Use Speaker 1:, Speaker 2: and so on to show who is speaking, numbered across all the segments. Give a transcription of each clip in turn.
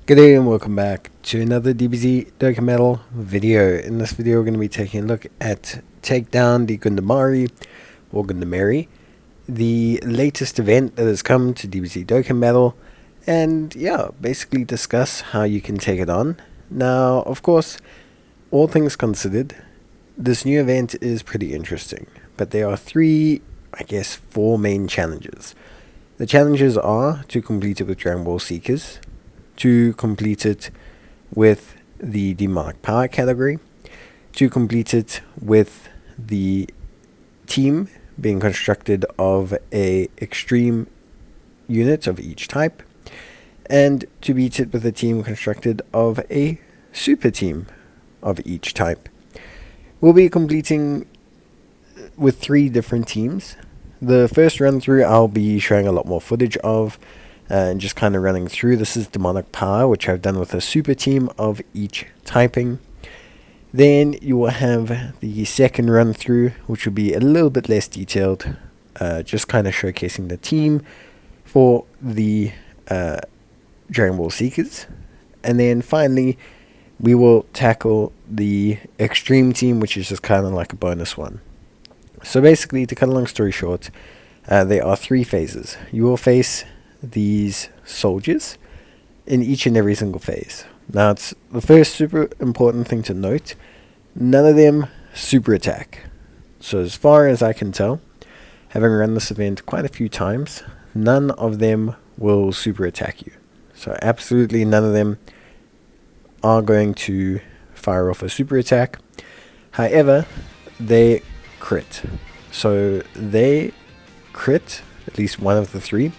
Speaker 1: Good day and welcome back to another DBZ Dokkan video. In this video we're going to be taking a look at Take Down the Gendarmerie or Gendarmerie, the latest event that has come to DBZ Dokkan Battle, and yeah, basically discuss how you can take it on. Now, of course, all things considered, this new event is pretty interesting, but there are four main challenges. The challenges are to complete it with Dragon Ball Seekers, to complete it with the demonic power category, to complete it with the team being constructed of a extreme unit of each type, and to beat it with a team constructed of a super team of each type. We'll be completing with 3 different teams. The first run through I'll be showing a lot more footage of, and just kind of running through. This is demonic power, which I've done with a super team of each typing. Then you will have the second run through, which will be a little bit less detailed, just kind of showcasing the team for the Dragon Ball Seekers. And then finally we will tackle the extreme team, which is just kind of like a bonus one. So basically, to cut a long story short, there are 3 phases. You will face these soldiers in each and every single phase. Now, it's the first super important thing to note: none of them super attack. So as far as I can tell, having run this event quite a few times, none of them will super attack you. So absolutely none of them are going to fire off a super attack. However, they crit. So they crit, at least one of the 3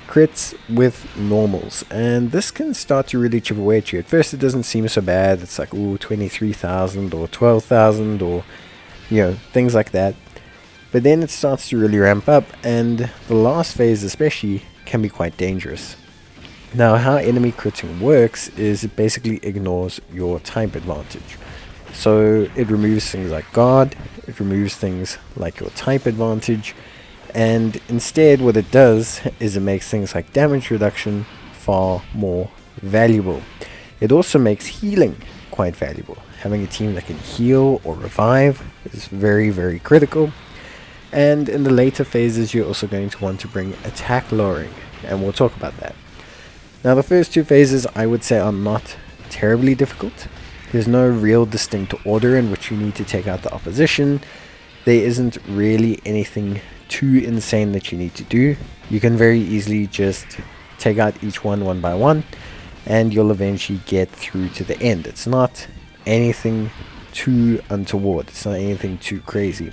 Speaker 1: crits with normals, and this can start to really chip away at you. At first it doesn't seem so bad. It's like, ooh, 23,000 or 12,000 or things like that, but then it starts to really ramp up, and the last phase especially can be quite dangerous. Now, how enemy critting works is it basically ignores your type advantage. So it removes things like guard, it removes things like your type advantage, and instead what it does is it makes things like damage reduction far more valuable. It also makes healing quite valuable. Having a team that can heal or revive is very, very critical. And in the later phases you're also going to want to bring attack lowering, and we'll talk about that. Now, the first 2 phases I would say are not terribly difficult. There's no real distinct order in which you need to take out the opposition. There isn't really anything too insane that you need to do. You can very easily just take out each one by one, and you'll eventually get through to the end. It's not anything too untoward. It's not anything too crazy.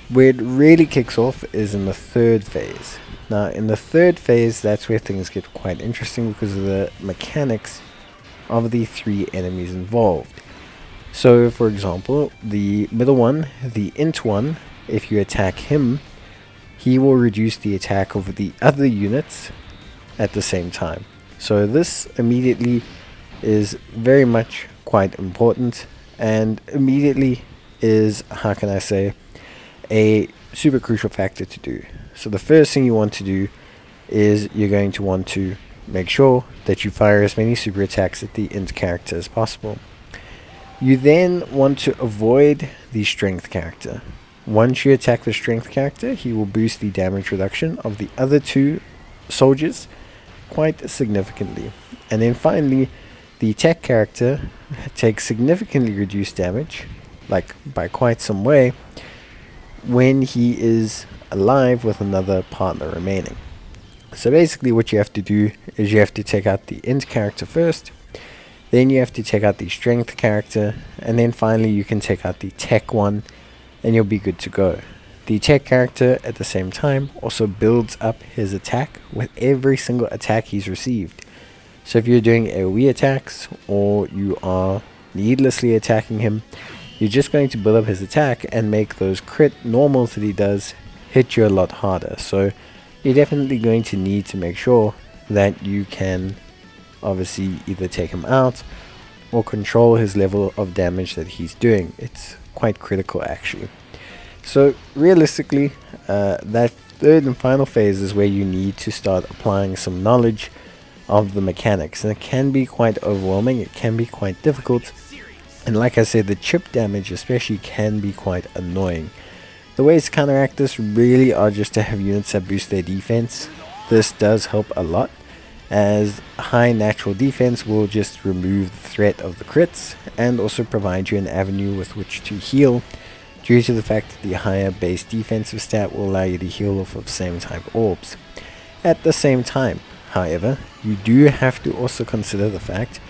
Speaker 1: Where it really kicks off is in the 3rd phase. Now, in the 3rd phase, that's where things get quite interesting because of the mechanics of the 3 enemies involved. So, for example, the middle one, the int one, if you attack him, he will reduce the attack of the other units at the same time. So this immediately is very much quite important, and immediately is, how can I say, a super crucial factor to do. So the first thing you want to do is you're going to want to make sure that you fire as many super attacks at the int character as possible. You then want to avoid the strength character. Once you attack the strength character, he will boost the damage reduction of the other 2 soldiers quite significantly. And then finally, the tech character takes significantly reduced damage, like by quite some way, when he is alive with another partner remaining. So basically what you have to do is you have to take out the int character first, then you have to take out the strength character, and then finally you can take out the tech one, and you'll be good to go. The tech character at the same time also builds up his attack with every single attack he's received. So if you're doing AoE attacks or you are needlessly attacking him, you're just going to build up his attack and make those crit normals that he does hit you a lot harder. So you're definitely going to need to make sure that you can obviously either take him out or control his level of damage that he's doing. It's quite critical actually. So realistically, that 3rd and final phase is where you need to start applying some knowledge of the mechanics, and it can be quite overwhelming, it can be quite difficult, and like I said, the chip damage especially can be quite annoying. The ways to counteract this really are just to have units that boost their defense. This does help a lot, as high natural defense will just remove the threat of the crits and also provide you an avenue with which to heal, due to the fact that the higher base defensive stat will allow you to heal off of same type orbs. At the same time, however, you do have to also consider the fact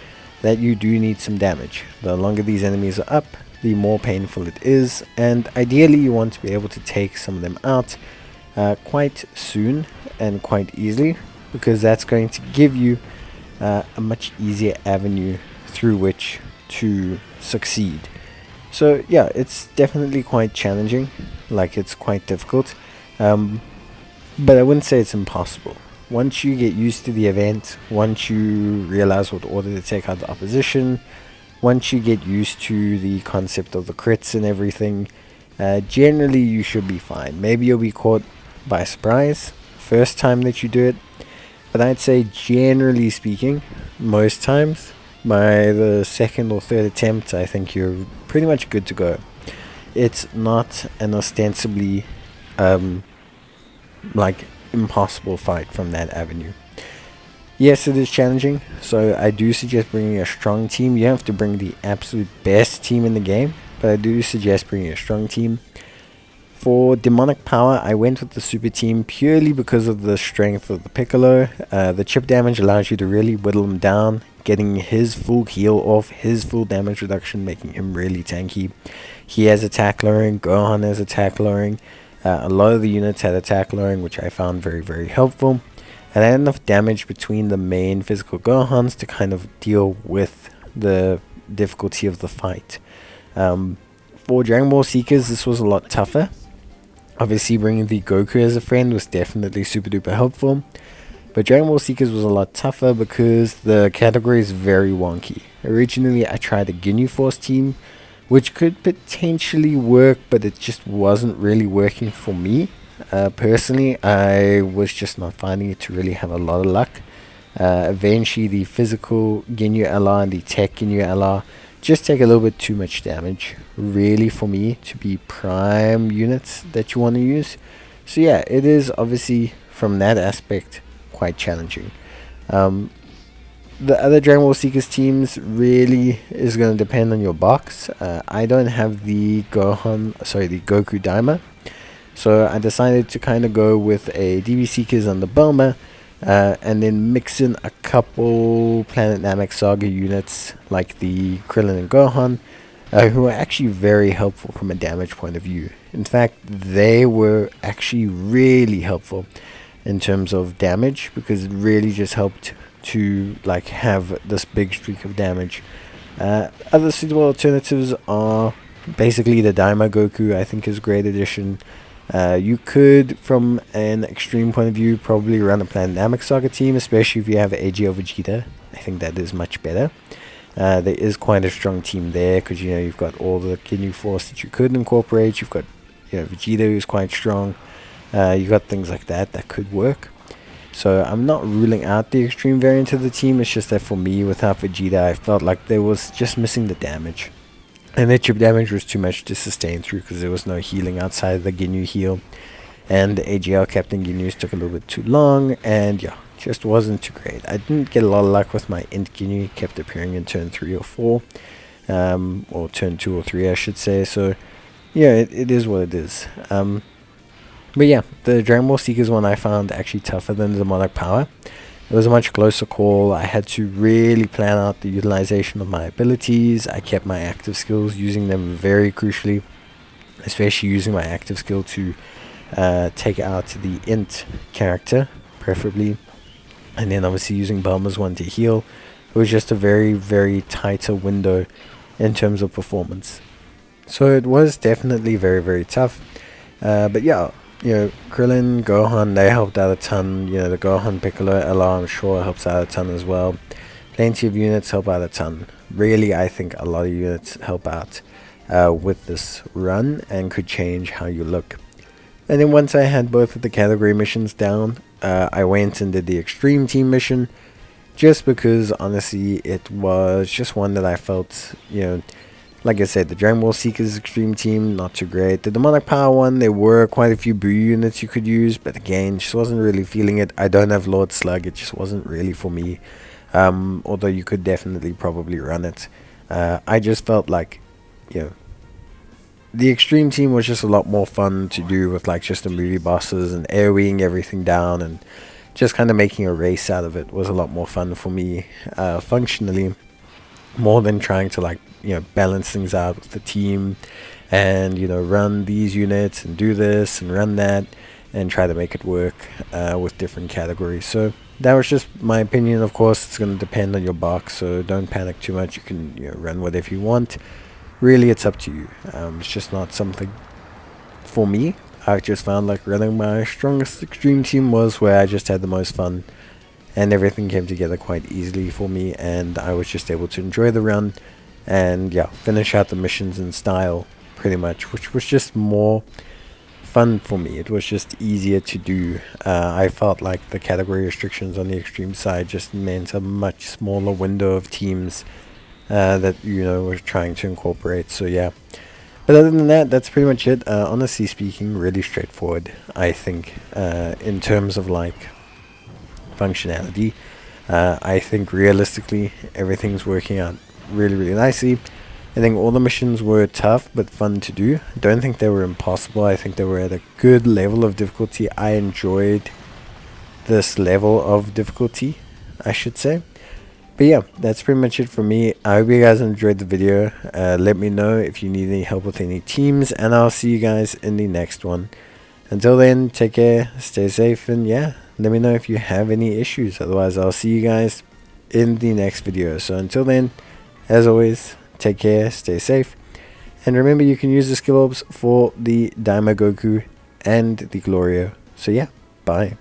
Speaker 1: that you do need some damage. The longer these enemies are up, the more painful it is, and ideally you want to be able to take some of them out quite soon and quite easily, because that's going to give you a much easier avenue through which to succeed. So yeah, it's definitely quite challenging, like it's quite difficult, but I wouldn't say it's impossible. Once you get used to the event, once you realize what order to take out the opposition, once you get used to the concept of the crits and everything, generally you should be fine. Maybe you'll be caught by surprise first time that you do it, but I'd say generally speaking, most times, by the second or third attempt, I think you're pretty much good to go. It's not an ostensibly like impossible fight from that avenue. Yes, it is challenging, so I do suggest bringing a strong team. You have to bring the absolute best team in the game, but I do suggest bringing a strong team. For demonic power, I went with the super team purely because of the strength of the Piccolo. The chip damage allows you to really whittle him down, getting his full heal off, his full damage reduction, making him really tanky. He has attack lowering, Gohan has attack lowering. A lot of the units had attack lowering, which I found very, very helpful. And I had enough damage between the main physical Gohans to kind of deal with the difficulty of the fight. For Dragon Ball Seekers, this was a lot tougher. Obviously, bringing the Goku as a friend was definitely super duper helpful. But Dragon Ball Seekers was a lot tougher because the category is very wonky. Originally, I tried a Ginyu Force team, which could potentially work, but it just wasn't really working for me. Personally, I was just not finding it to really have a lot of luck. Eventually, the physical Ginyu LR and the tech Ginyu LR just take a little bit too much damage, really, for me to be prime units that you want to use. So yeah, it is obviously, from that aspect, quite challenging. The other Dragon Ball Seekers teams really is going to depend on your box. I don't have the Goku Daima, so I decided to kind of go with a DB Seekers on the Bulma, and then mix in a couple Planet Namek Saga units like the Krillin and Gohan, who are actually very helpful from a damage point of view. In fact, they were actually really helpful in terms of damage, because it really just helped to like have this big streak of damage. Other suitable alternatives are basically the Daima Goku. I think is a great addition. You could, from an extreme point of view, probably run a Planet Namek Saga team, especially if you have AGL Vegeta. I think that is much better. There is quite a strong team there, because you've got all the Ginyu Force that you could incorporate. You've got Vegeta, who's quite strong. You got things like that could work. So I'm not ruling out the extreme variant of the team. It's just that for me, without Vegeta, I felt like there was just missing the damage. And the chip damage was too much to sustain through, because there was no healing outside of the Ginyu heal. And the AGL Captain Ginyus took a little bit too long, and yeah, just wasn't too great. I didn't get a lot of luck with my Int Ginyu. It kept appearing in turn 3 or 4. Or turn 2 or 3, I should say. So yeah, it is what it is. But yeah, the Dragon Ball Seekers one I found actually tougher than the Demonic Power. It was a much closer call. I had to really plan out the utilization of my abilities. I kept my active skills, using them very crucially, especially using my active skill to take out the Int character, preferably. And then obviously using Bulma's one to heal. It was just a very, very tighter window in terms of performance. So it was definitely very, very tough. But yeah, Krillin, Gohan, they helped out a ton. The Gohan Piccolo LR, I'm sure, helps out a ton as well. Plenty of units help out a ton. Really, I think a lot of units help out with this run and could change how you look. And then once I had both of the category missions down, I went and did the Extreme Team mission, just because honestly it was just one that I felt, like I said, the Dragon Ball Seekers Extreme Team, not too great. The Demonic Power one, there were quite a few Boo units you could use, but again, just wasn't really feeling it. I don't have Lord Slug, it just wasn't really for me. Although you could definitely probably run it. I just felt like, the Extreme Team was just a lot more fun to do with like just the movie bosses and AoEing everything down, and just kind of making a race out of it was a lot more fun for me, functionally, more than trying to like, balance things out with the team and, run these units and do this and run that and try to make it work with different categories. So that was just my opinion. Of course, it's going to depend on your box, so don't panic too much. You can run whatever you want. Really, it's up to you. It's just not something for me. I just found like running my strongest Extreme Team was where I just had the most fun, and everything came together quite easily for me, and I was just able to enjoy the run and finish out the missions in style pretty much, which was just more fun for me. It was just easier to do. I felt like the category restrictions on the extreme side just meant a much smaller window of teams that were trying to incorporate. So yeah, but other than that, that's pretty much it. Honestly speaking, really straightforward, I think, in terms of like functionality. I think realistically everything's working out really nicely. I think all the missions were tough but fun to do. I don't think they were impossible. I think they were at a good level of difficulty. I enjoyed this level of difficulty, I should say. But yeah, that's pretty much it for me. I hope you guys enjoyed the video. Let me know if you need any help with any teams, and I'll see you guys in the next one. Until then, take care, stay safe, and yeah, let me know if you have any issues. Otherwise, I'll see you guys in the next video. So until then, as always, take care, stay safe, and remember you can use the skill orbs for the Daima Goku and the Glorio. So yeah, bye.